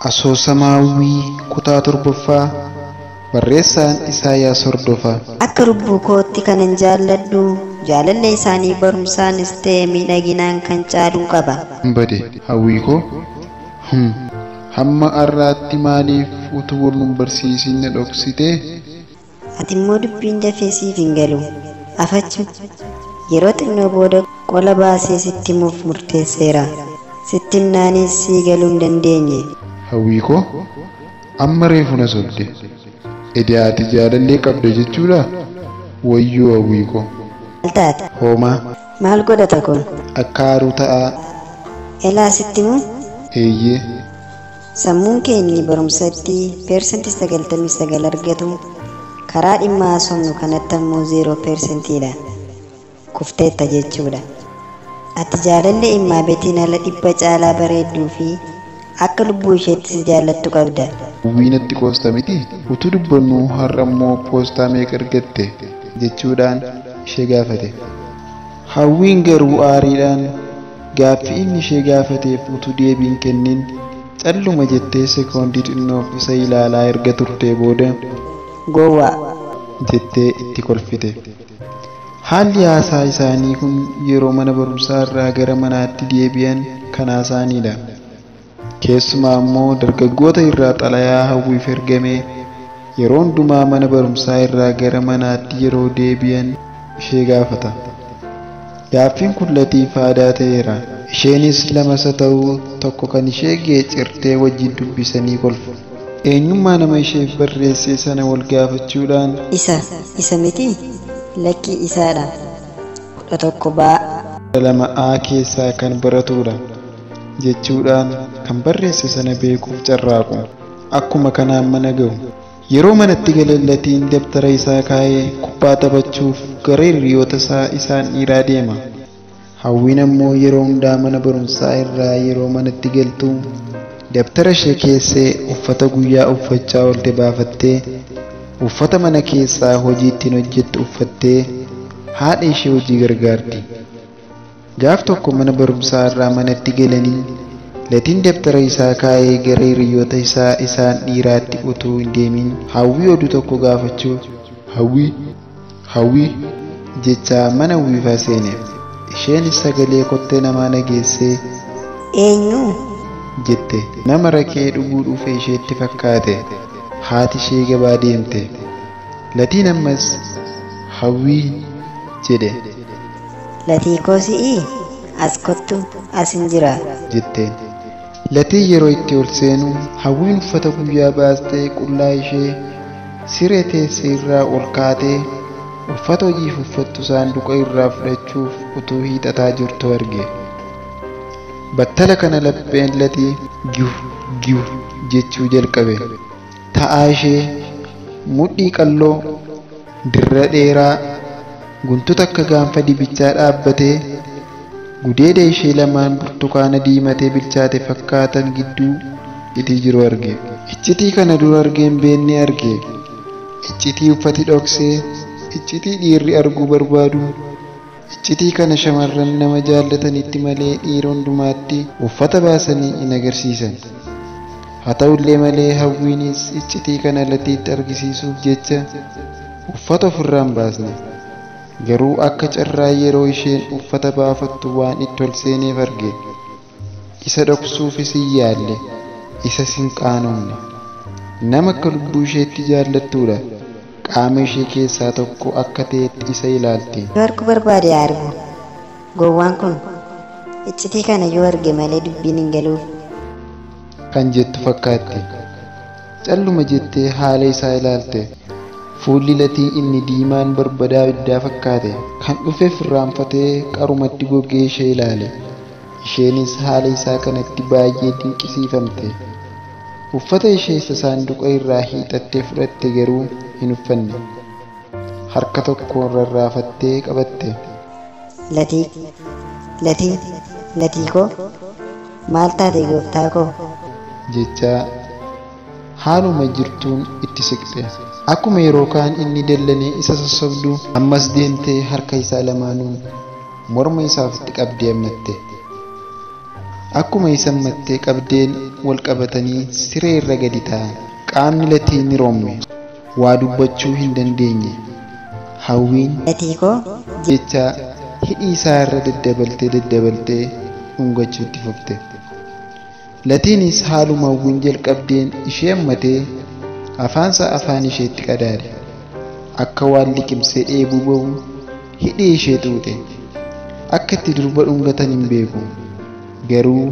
Asoosamawii kutaa torbaffaa barreessaan Isaayyaas Hordofaa. Akka lubbuu kootti kanan jaalladhu jaalallee isaanii barumsaanis ta'e miidhaginaan kan caalu qaba. Bade hawwii koo hamma har'aatti maaliif utuu wal nun barsiisin na dhoksite? Ati immoo dubbiin dafee siif hin galu. Afachu yeroo xinnoo booda qola baasee sitti himuuf murteesseera. Sitti himnaanis sii galuu hin dandeenye. Hawwii koo amma reefu na sobde. Ati jaalallee qabda jechuudha? Wayyoo hawwii koo. Maal taate? Hoomaa. Maal godhata kun? Akka haaruu ta'aa. Elaa sitti himu? Eeyyee. Sammuun keenya barumsatti %99 argatu karaa dhimma haasofnu kanatti ammoo 0%dha. Kufteetta jechuudha. Ati jaalallee immaa beetiin ala 100 caalaa bareedduu fi akka lubbuu isheettis jaallattu qabda. Wiinatti poostaa miti utuu dubbannu har'a immoo poostaa meeqa argatte jechuudhaan ishee gaafate. Hawwiin garuu aariidhaan gaaffii inni ishee gaafateef utuu deebiin kennin calluma jettee sekoondii xinnoof isa ilaalaa erga turtee booda gowwaa jettee itti kolfite. Haalli haasaa isaanii kun yeroo mana barumsaa irraa gara manaatti deebi'an kan haasaanidha. Keessumaa immoo dargaggoota irraa xalayaa hawwiif ergame yeroo hundumaa mana barumsaa irraa gara manaatti yeroo deebi'an ishee gaafata. Gaaffiin kun latiif aadaa ta'eera. Isheenis lamas ta'uu tokko kan ishee geecirtee wajjin dubbisanii kolfu. Eenyummaa nama isheef barreesse sana wal gaafachuudhaan isa miti lakkii isaadha. 11 baa 2A keessaa kan baratudha jechuudhaan kan barreesse sana beekuuf carraaqu. Akkuma kanaan mana ga'u yeroo manatti galan dabtara isaa kaa'ee kubbaa taphachuuf gara hiriyoota isaan dhiiraa deema. Hawwiin ammoo yeroo hundaa mana barumsaa irraa yeroo manatti galtu dabtara ishee keessee uffata guyyaa uffachaa oolte baafattee uffata mana keessaa hojii ittiin hojjettu uffattee haadha ishee hojii gargaarti. Gaaf tokko mana barumsaa irraa manatti galanii latiin dabtara isaa kaa'ee gara hiriyoota isaan dhiiraatti utuu hin deemin hawwii oduu tokko gaafachuuf hawwii jechaa mana hawwiifaa seene. Isheenis sagalee kottee namaa nageessee eenyu jette. Nama rakee dhuguu dhufe isheetti fakkaate. Haati ishee gabaa deemte. Latiin ammas hawwii jedhe. Latii koo si'ii as kottu as hin jira jetteen. Latiin yeroo itti ol seenu hawwiin uffata guyyaa baastee qullaa ishee siree teessee irraa ol kaatee uffata hojiif uffattu saanduqa irraa fudhachuuf utuu hiixataa jirtu arge. Battala kana lapheen latii giu jechuu jalqabe. Ta'aa ishee mudhii qalloo dirra dheeraa guntuta akka gaanfa dibichaa dhaabbatee gudeeda ishee lamaan burtukaana diimatee bilchaate fakkaatan gidduu itti jiru arge. Iccitii kana dura argeen beenne arge. Iccitii uffati dhoksee iccitii dhiirri arguu barbaadu. Iccitii kana shamarran nama jaallatanitti malee dhiira hundumaatti uffata baasanii hin agarsiisan. Haa ta'ullee malee hawwiinis iccitii kana latiitti argisiisuuf jecha uffata ofirraa hin baasne. Garuu akka carraa yeroo isheen uffata baafattu waan itti ol seeneef arge. Isa dhoksuufis hin yaalle. Isas hin qaanofne. Nama akka lubbuu isheetti jaallattudha. Qaama ishee keessaa tokko akka ta'etti isa ilaalti. yoo arguu barbaade argu. Gowwaan kun iccitii kana yoo arge malee dubbiin hin galuuf kan jettu fakkaatti. Calluma jettee haala isaa ilaalte. Fuulli latii inni diimaan barbadaa ibiddaa fakkaate kan dhufeef irraanfatee qarumatti gogee ishee ilaale. Isheenis haala isaa kanatti baay'ee dinqisiifamte. Uffata ishee isa saanduqa irraa hiixattee fudhatte garuu hin uffanne. Harka tokkoon rarraafattee qabatte. Latii koo maal taate gooftaa koo jechaa haaluma jirtuun itti siqxe. Akkuma yeroo kaan inni dallanee isa sossobdu ammas deemtee harka isaa lamaanuun morma isaa ofitti qabdee hammatte. Akkuma isa hammattee qabdeen wal qabatanii siree irra gadi ta'an. Qaamni latii ni roome. Waa dubbachuu hin dandeenye. Hawwiin jecha hidhii isaa irra daddabaltee dhungachuutti fufte. Latiinis haaluma hawwiin jalqabdeen ishee hammatee afaansa afaan isheetti qadaade. Akka waan liqimsee dheebuu ba'u hidhii ishee xuuxe. Akka itti durba dhungatan hin beeku. Garuu